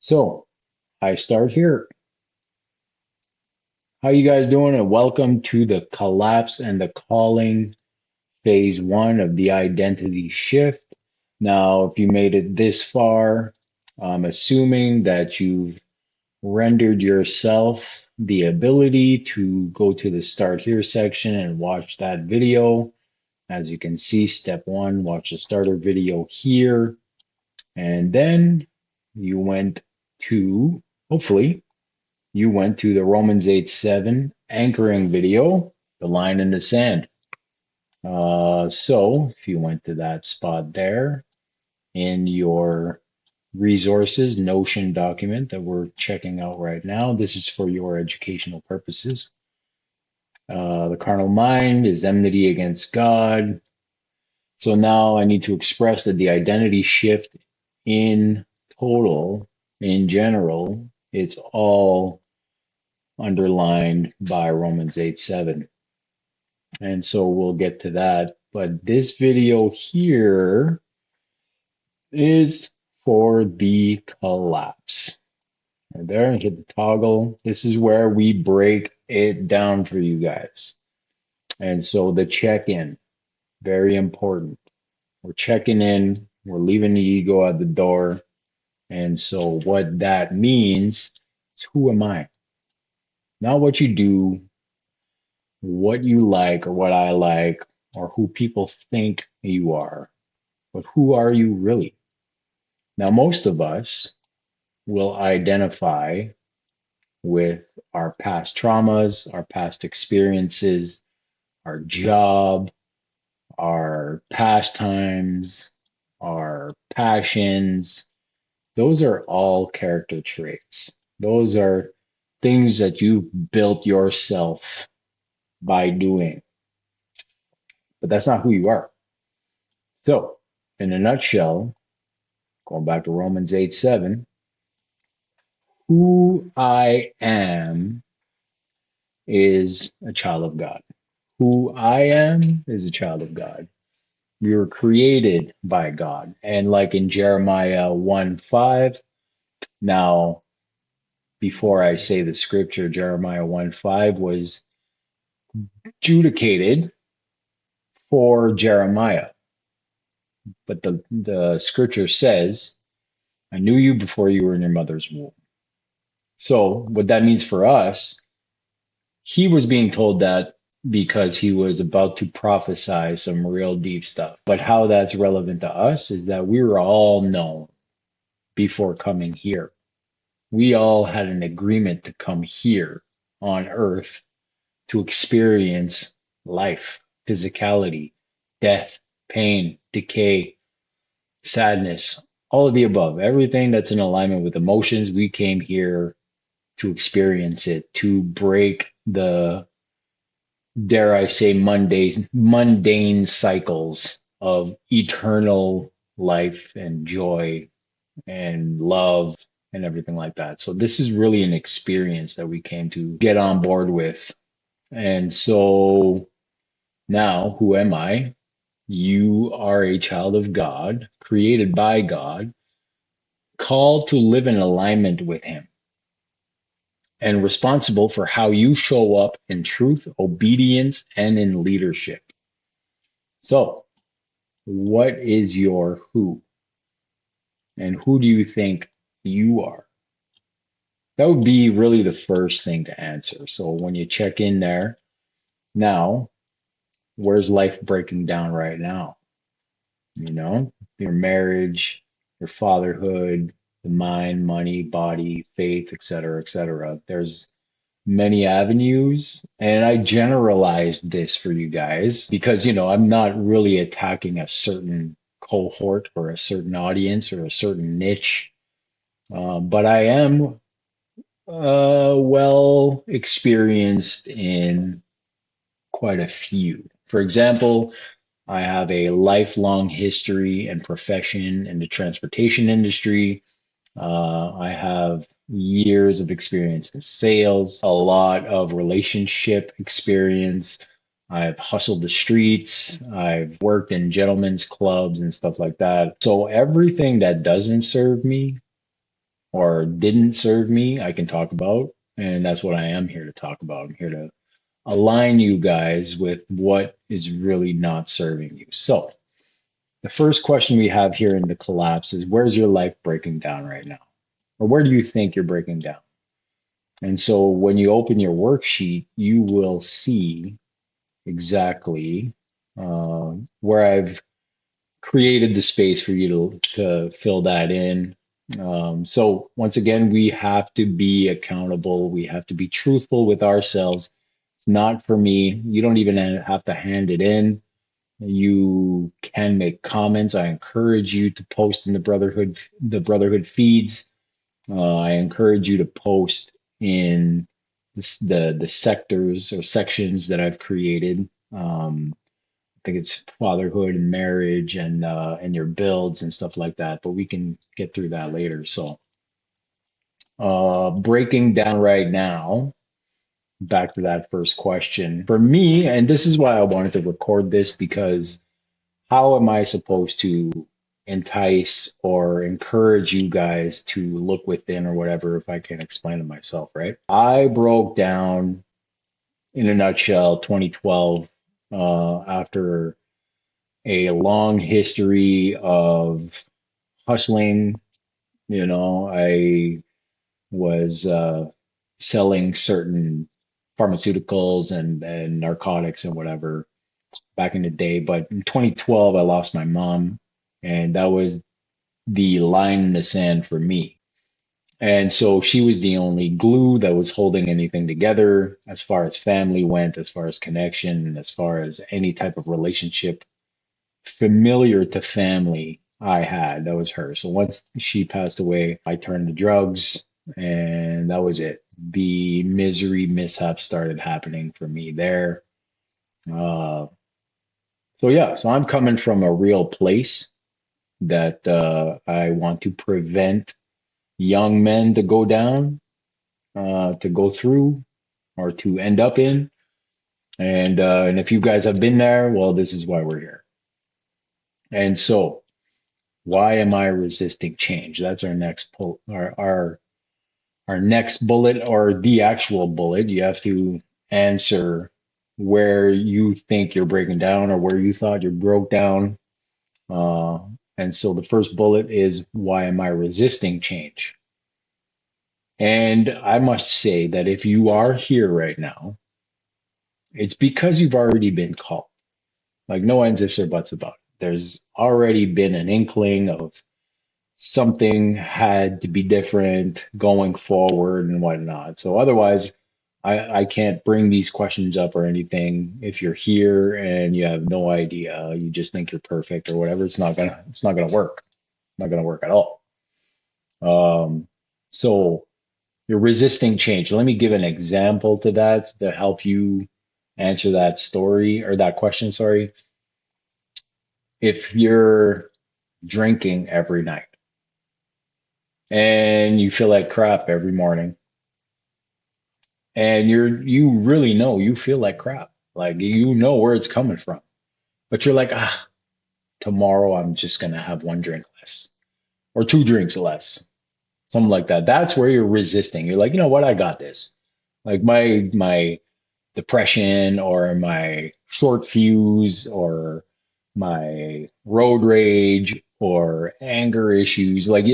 So I start here. How you guys doing? And welcome to the collapse and the calling phase one of the identity shift. Now, if you made it this far, I'm assuming that you've rendered yourself the ability to go to the start here section and watch that video. As you can see, step one, watch the starter video here. And then you went to, hopefully, you went to the Romans 8:7 anchoring video, the line in the sand. So if you went to that spot there in your resources Notion document that we're checking out right now, this is for your educational purposes. The carnal mind is enmity against God. So now I need to express that the identity shift in total, in general, it's all underlined by Romans 8:7. And so we'll get to that. But this video here is for the collapse. Right there, hit the toggle. This is where we break it down for you guys. And so the check-in, very important. We're checking in, we're leaving the ego at the door. And so what that means is, who am I? Not what you do, what you like or what I like, or who people think you are, but who are you really? Now, most of us will identify with our past traumas, our past experiences, our job, our pastimes, our passions. Those are all character traits. Those are things that you built yourself by doing, but that's not who you are. So, in a nutshell, going back to Romans 8:7, who I am is a child of God. Who I am is a child of God. We were created by God. And like in Jeremiah 1:5, now, before I say the scripture, Jeremiah 1:5 was adjudicated for Jeremiah. But the scripture says, I knew you before you were in your mother's womb. So, what that means for us, he was being told that because he was about to prophesy some real deep stuff. But how that's relevant to us is that we were all known before coming here. We all had an agreement to come here on earth to experience life, physicality, death, pain, decay, sadness, all of the above. Everything that's in alignment with emotions, we came here to experience it, to break the, dare I say, mundane cycles of eternal life and joy and love and everything like that. So this is really an experience that we came to get on board with. And so now, who am I? You are a child of God, created by God, called to live in alignment with Him, and responsible for how you show up in truth, obedience, and in leadership. So, what is your who? And who do you think you are? That would be really the first thing to answer. So, when you check in there, now, where's life breaking down right now? You know, your marriage, your fatherhood, the mind, money, body, faith, etc., etc. There's many avenues, and I generalized this for you guys because, I'm not really attacking a certain cohort or a certain audience or a certain niche, but I am well experienced in quite a few. For example, I have a lifelong history and profession in the transportation industry. I have years of experience in sales, a lot of relationship experience. I've hustled the streets. I've worked in gentlemen's clubs and stuff like that. So everything that doesn't serve me, or didn't serve me, I can talk about. And that's what I am here to talk about. I'm here to align you guys with what is really not serving you. So, the first question we have here in the collapse is, where's your life breaking down right now? Or where do you think you're breaking down? And so when you open your worksheet, you will see exactly where I've created the space for you to fill that in. So once again, we have to be accountable. We have to be truthful with ourselves. It's not for me. You don't even have to hand it in. You can make comments. I encourage you to post in the Brotherhood feeds. I encourage you to post in the sectors or sections that I've created. I think it's fatherhood and marriage and your builds and stuff like that. But we can get through that later. So breaking down right now, back to that first question. For me, and this is why I wanted to record this, because how am I supposed to entice or encourage you guys to look within or whatever if I can't explain it myself, right? I broke down in a nutshell 2012 after a long history of hustling. I was selling certain pharmaceuticals and narcotics and whatever back in the day. But in 2012, I lost my mom, and that was the line in the sand for me. And so she was the only glue that was holding anything together as far as family went, as far as connection, and as far as any type of relationship familiar to family I had. That was her. So once she passed away, I turned to drugs, and that was it. The misery mishap started happening for me there. Uh, so yeah, so I'm coming from a real place that I want to prevent young men to go down, to go through, or to end up in. And if you guys have been there, well, this is why we're here. And so, why am I resisting change? That's our next our next bullet, or the actual bullet. You have to answer where you think you're breaking down or where you thought you broke down. Uh, and so the first bullet is, why am I resisting change? And I must say that if you are here right now, it's because you've already been called. Like, no ands, ifs, or buts about it. There's already been an inkling of something had to be different going forward and whatnot. So otherwise, I can't bring these questions up or anything. If you're here and you have no idea, you just think you're perfect or whatever, it's not gonna work. Not gonna work at all. Um, so you're resisting change. Let me give an example to that to help you answer that story or that question, sorry. If you're drinking every night and you feel like crap every morning, and you really know you feel like crap, like you know where it's coming from, but you're like, tomorrow I'm just gonna have one drink less or two drinks less, something like that. That's where you're resisting. You're like, you know what, I got this. Like my depression or my short fuse or my road rage or anger issues. Like,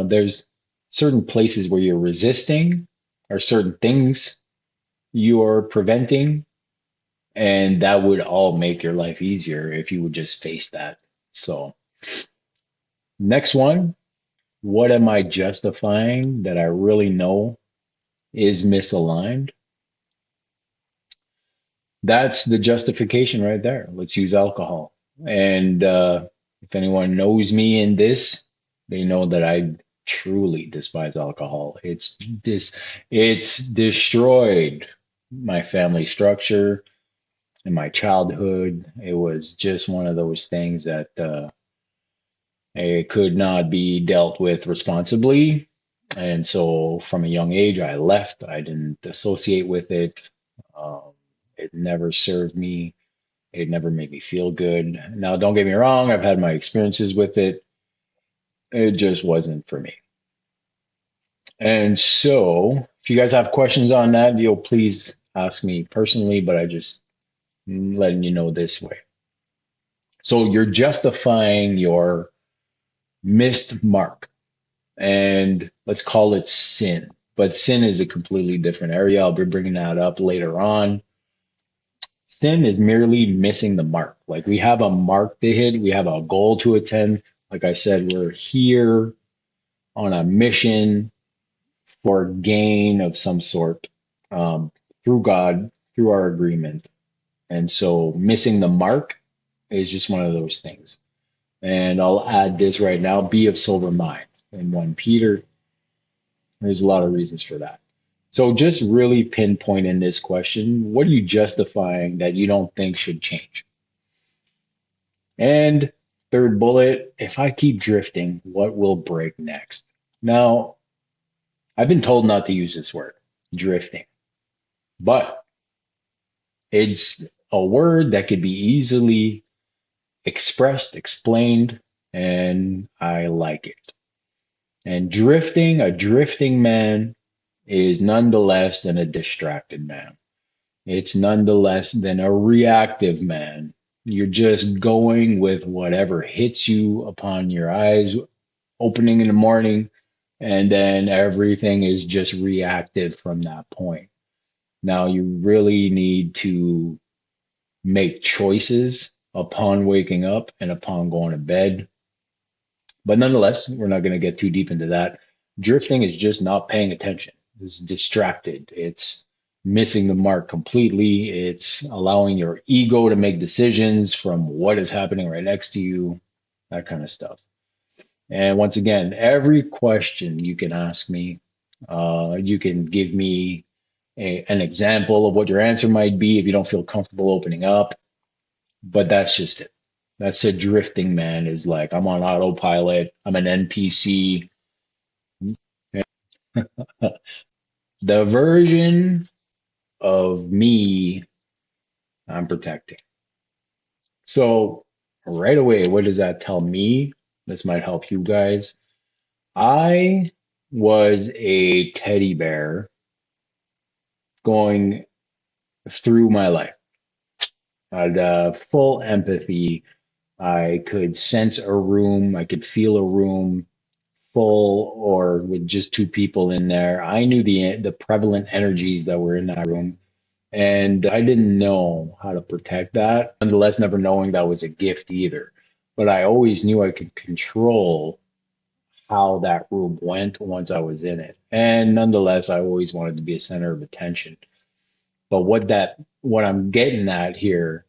there's certain places where you're resisting or certain things you're preventing. And that would all make your life easier if you would just face that. So, next one, what am I justifying that I really know is misaligned? That's the justification right there. Let's use alcohol. And if anyone knows me in this, they know that I truly despise alcohol. It's destroyed my family structure in my childhood. It was just one of those things that it could not be dealt with responsibly. And so from a young age, I left. I didn't associate with it. Um, it never served me. It never made me feel good. Now, don't get me wrong, I've had my experiences with it. It just wasn't for me. And so, if you guys have questions on that, you'll please ask me personally, but I just letting you know this way. So you're justifying your missed mark, and let's call it sin. But sin is a completely different area. I'll be bringing that up later on. Sin is merely missing the mark. Like we have a mark to hit, we have a goal to attend. Like I said, we're here on a mission for gain of some sort um, through God, through our agreement. And so missing the mark is just one of those things. And I'll add this right now, be of sober mind. In 1 Peter, there's a lot of reasons for that. So just really pinpoint in this question, what are you justifying that you don't think should change? And third bullet, if I keep drifting, what will break next? Now, I've been told not to use this word, drifting, but it's a word that could be easily expressed, explained, and I like it. And drifting, a drifting man is nonetheless than a distracted man. It's nonetheless than a reactive man. You're just going with whatever hits you upon your eyes, opening in the morning, and then everything is just reactive from that point. Now you really need to make choices upon waking up and upon going to bed. But nonetheless, we're not going to get too deep into that. Drifting is just not paying attention. It's distracted. It's missing the mark completely. It's allowing your ego to make decisions from what is happening right next to you, that kind of stuff. And once again, every question you can ask me, you can give me an example of what your answer might be if you don't feel comfortable opening up. But that's just it. That's a drifting man is like, I'm on autopilot. I'm an NPC. The version of me I'm protecting. So right away, what does that tell me? This might help you guys. I was a teddy bear going through my life. I had full empathy. I could sense a room. I could feel a room full or with just two people in there. I knew the prevalent energies that were in that room, and I didn't know how to protect that. Nonetheless, never knowing that was a gift either. But I always knew I could control how that room went once I was in it. And nonetheless, I always wanted to be a center of attention. But what I'm getting at here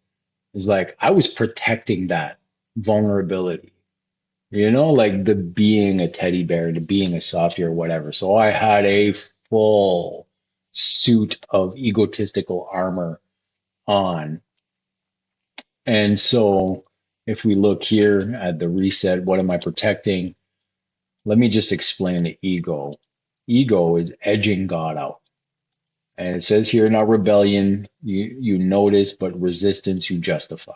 is like I was protecting that vulnerability. You know, like the being a teddy bear, the being a softie or whatever. So I had a full suit of egotistical armor on. And so if we look here at the reset, what am I protecting? Let me just explain the ego. Ego is edging God out. And it says here, not rebellion, you notice, but resistance you justify.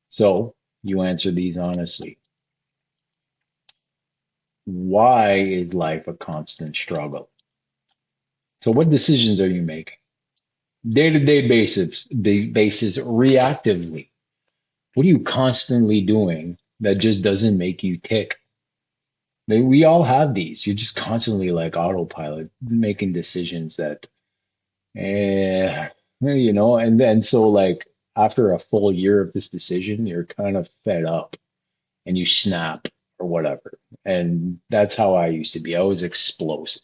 So you answer these honestly. Why is life a constant struggle? So what decisions are you making? Day-to-day basis reactively. What are you constantly doing that just doesn't make you tick? We all have these. You're just constantly like autopilot, making decisions that, and then so like after a full year of this decision, you're kind of fed up and you snap or whatever. And that's how I used to be. I was explosive.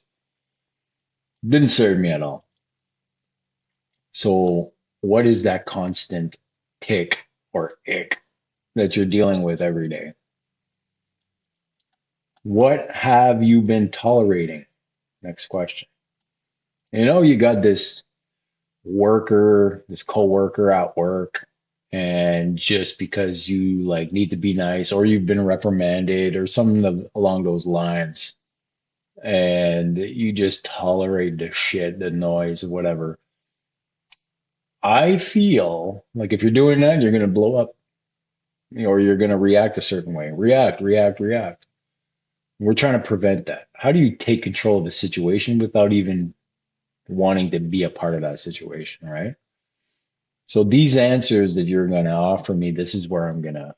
Didn't serve me at all. So what is that constant tick or ick that you're dealing with every day? What have you been tolerating? Next question. You got this coworker at work, and just because you like need to be nice or you've been reprimanded or something along those lines, and you just tolerate the shit, the noise, whatever. I feel like if you're doing that, you're gonna blow up, or you're gonna react a certain way. React, react, react. We're trying to prevent that. How do you take control of the situation without even wanting to be a part of that situation, right? So these answers that you're going to offer me, this is where I'm going to,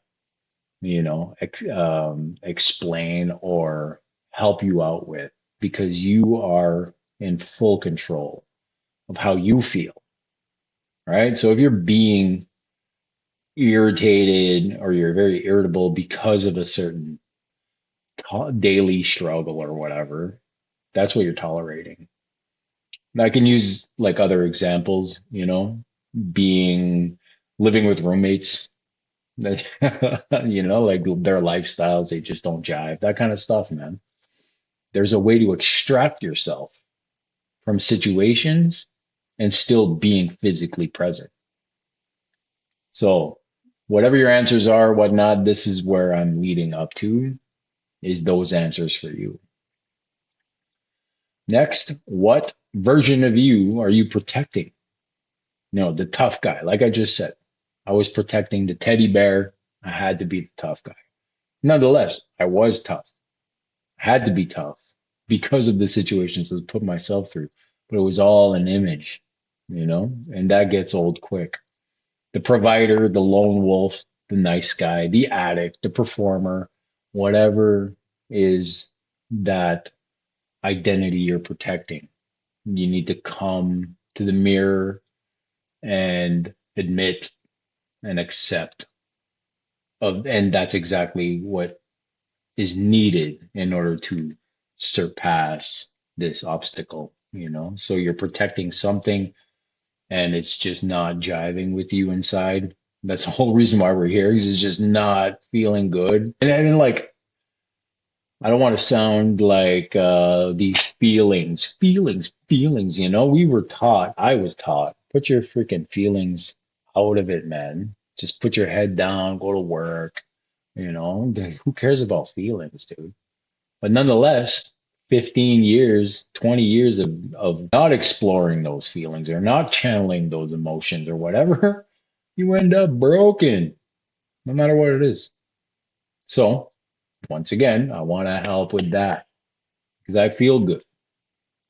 explain or help you out with because you are in full control of how you feel, right? So if you're being irritated or you're very irritable because of a certain daily struggle or whatever, that's what you're tolerating. And I can use like other examples, being living with roommates, like their lifestyles, they just don't jive, that kind of stuff, man. There's a way to extract yourself from situations and still being physically present. So, whatever your answers are, whatnot, this is where I'm leading up to is those answers for you. Next, what version of you are you protecting? The tough guy. Like I just said, I was protecting the teddy bear. I had to be the tough guy. Nonetheless, I was tough. I had to be tough because of the situations I was put myself through. But it was all an image, and that gets old quick. The provider, the lone wolf, the nice guy, the addict, the performer, whatever is that identity you're protecting. You need to come to the mirror and admit and accept and that's exactly what is needed in order to surpass this obstacle, so you're protecting something and it's just not jiving with you inside. That's the whole reason why we're here, is it's just not feeling good. And like, I don't want to sound like these feelings. We were taught, I was taught, put your freaking feelings out of it, man. Just put your head down, go to work. Who cares about feelings, dude? But nonetheless, 15 years, 20 years of not exploring those feelings or not channeling those emotions or whatever, you end up broken, no matter what it is. So, once again, I want to help with that because I feel good.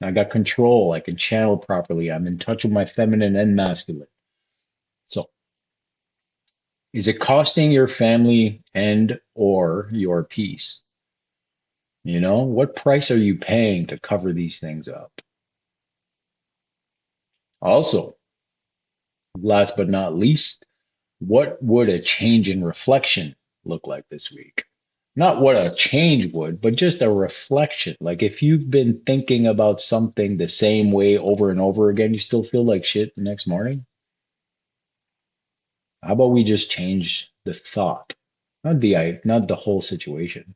I got control. I can channel properly. I'm in touch with my feminine and masculine. So, is it costing your family and or your peace? What price are you paying to cover these things up? Also, last but not least, what would a change in reflection look like this week? Not what a change would, but just a reflection. Like if you've been thinking about something the same way over and over again, you still feel like shit the next morning. How about we just change the thought, not the whole situation.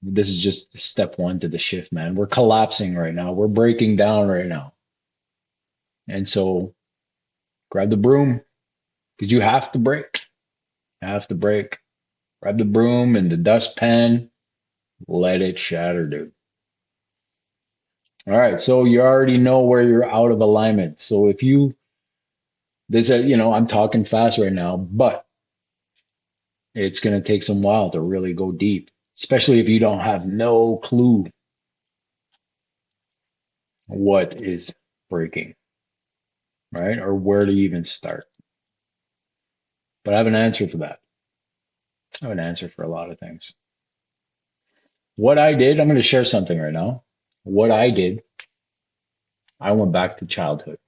This is just step one to the shift, man. We're collapsing right now. We're breaking down right now. And so grab the broom because you have to break. You have to break. Grab the broom and the dustpan. Let it shatter, dude. All right. So you already know where you're out of alignment. So if I'm talking fast right now, but it's going to take some while to really go deep, especially if you don't have no clue what is breaking, right? Or where to even start. But I have an answer for that. I have an answer for a lot of things. What I did, I'm going to share something right now. What I did, I went back to childhood.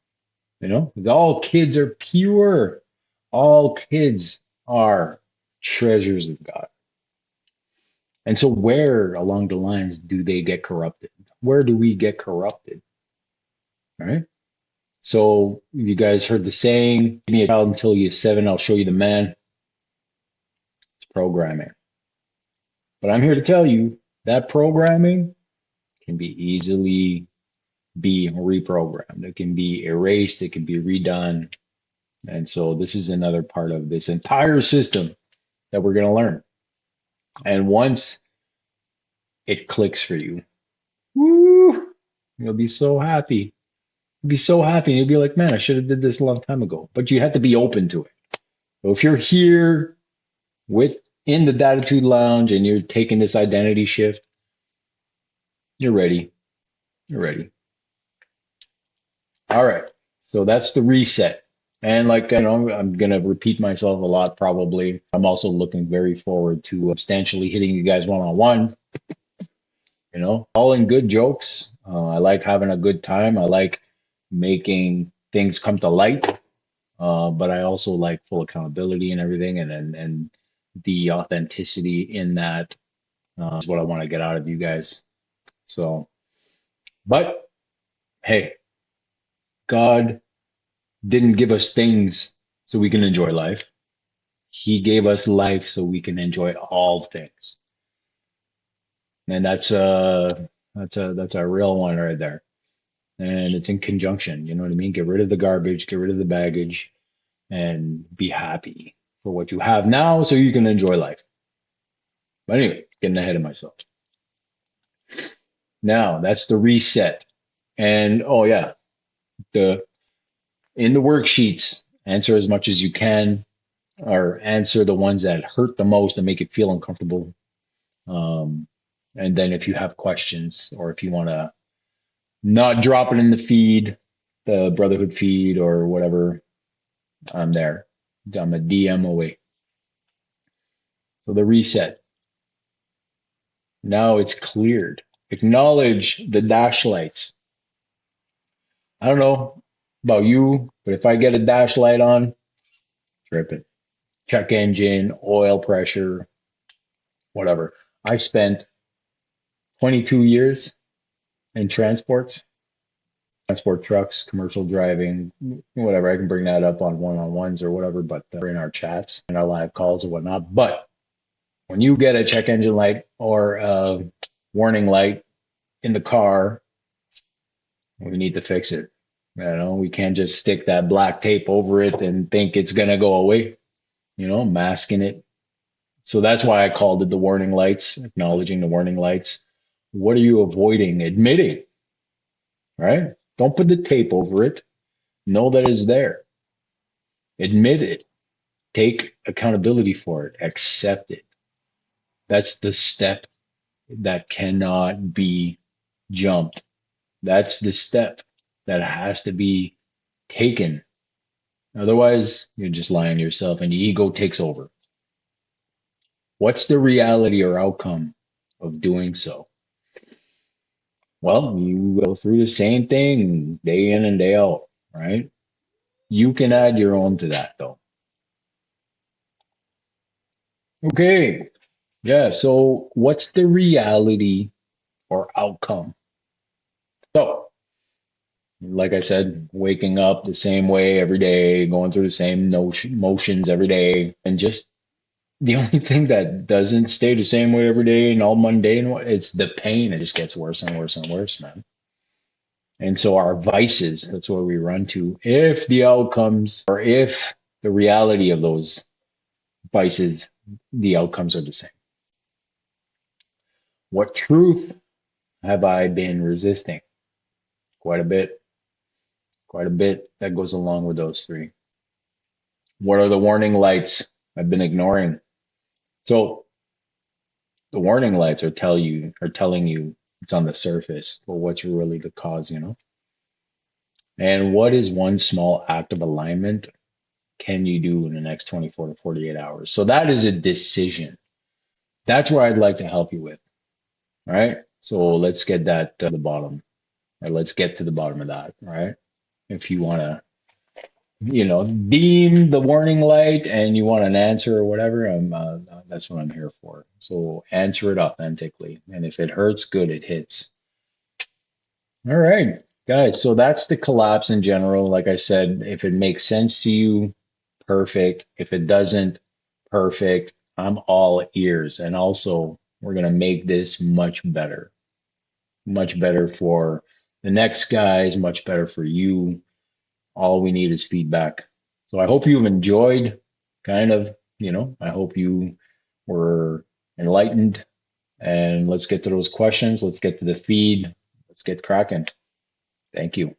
'Cause all kids are pure. All kids are treasures of God. And so, where along the lines do they get corrupted? Where do we get corrupted? Right? So, you guys heard the saying, give me a child until you're 7, I'll show you the man. It's programming. But I'm here to tell you that programming can be reprogrammed. It can be erased. It can be redone. And so this is another part of this entire system that we're going to learn. And once it clicks for you, woo, you'll be so happy. You'll be so happy. You'll be like, man, I should have did this a long time ago. But you have to be open to it. So if you're here in the Datitude Lounge and you're taking this identity shift, You're ready. You're ready. All right. So that's the reset. And like I know, I'm gonna repeat myself a lot probably. I'm also looking very forward to substantially hitting you guys one on one. All in good jokes. I like having a good time. I like making things come to light. But I also like full accountability and everything, and the authenticity in that is what I want to get out of you guys. So, but hey, God didn't give us things so we can enjoy life. He gave us life so we can enjoy all things, and that's a real one right there. And it's in conjunction. You know what I mean? Get rid of the garbage, get rid of the baggage, and be happy for what you have now, so you can enjoy life. But anyway, getting ahead of myself. Now that's the reset. And oh yeah, the in the worksheets, answer as much as you can, or answer the ones that hurt the most and make it feel uncomfortable. Um, and then if you have questions or if you want to not drop it in the feed, the Brotherhood feed or whatever, I'm there. I'm a DM away. So the reset. Now it's cleared. Acknowledge the dash lights. I don't know about you, but if I get a dash light on, tripping. Check engine, oil pressure, whatever. I spent 22 years in transport trucks, commercial driving, whatever. I can bring that up on one-on-ones or whatever, but in our chats and our live calls or whatnot. But when you get a check engine light or a warning light in the car, we need to fix it. We can't just stick that black tape over it and think it's gonna go away, masking it. So that's why I called it the warning lights, acknowledging the warning lights. What are you avoiding? Admitting, right? Don't put the tape over it. Know that it's there. Admit it. Take accountability for it. Accept it. That's the step that cannot be jumped. That's the step that has to be taken. Otherwise, you're just lying to yourself and the ego takes over. What's the reality or outcome of doing so? Well, you go through the same thing day in and day out, right? You can add your own to that though. Okay. Yeah. So what's the reality or outcome? So, like I said, waking up the same way every day, going through the same motions every day, and just the only thing that doesn't stay the same way every day and all mundane, it's the pain. It just gets worse and worse and worse, man. And so our vices, that's what we run to. If the outcomes or if the reality of those vices, the outcomes are the same. What truth have I been resisting? Quite a bit, quite a bit that goes along with those three. What are the warning lights I've been ignoring? So the warning lights are telling you it's on the surface, but what's really the cause? And what is one small act of alignment can you do in the next 24 to 48 hours? So that is a decision. That's where I'd like to help you with. All right. So let's get that to the bottom, or let's get to the bottom of that. All right. If you want to, deem the warning light and you want an answer or whatever, that's what I'm here for. So answer it authentically. And if it hurts, good, it hits. All right, guys. So that's the collapse in general. Like I said, if it makes sense to you, perfect. If it doesn't, perfect. I'm all ears. And also, we're going to make this much better for the next guys, much better for you. All we need is feedback. So I hope you've enjoyed I hope you were enlightened. And let's get to those questions. Let's get to the feed. Let's get cracking. Thank you.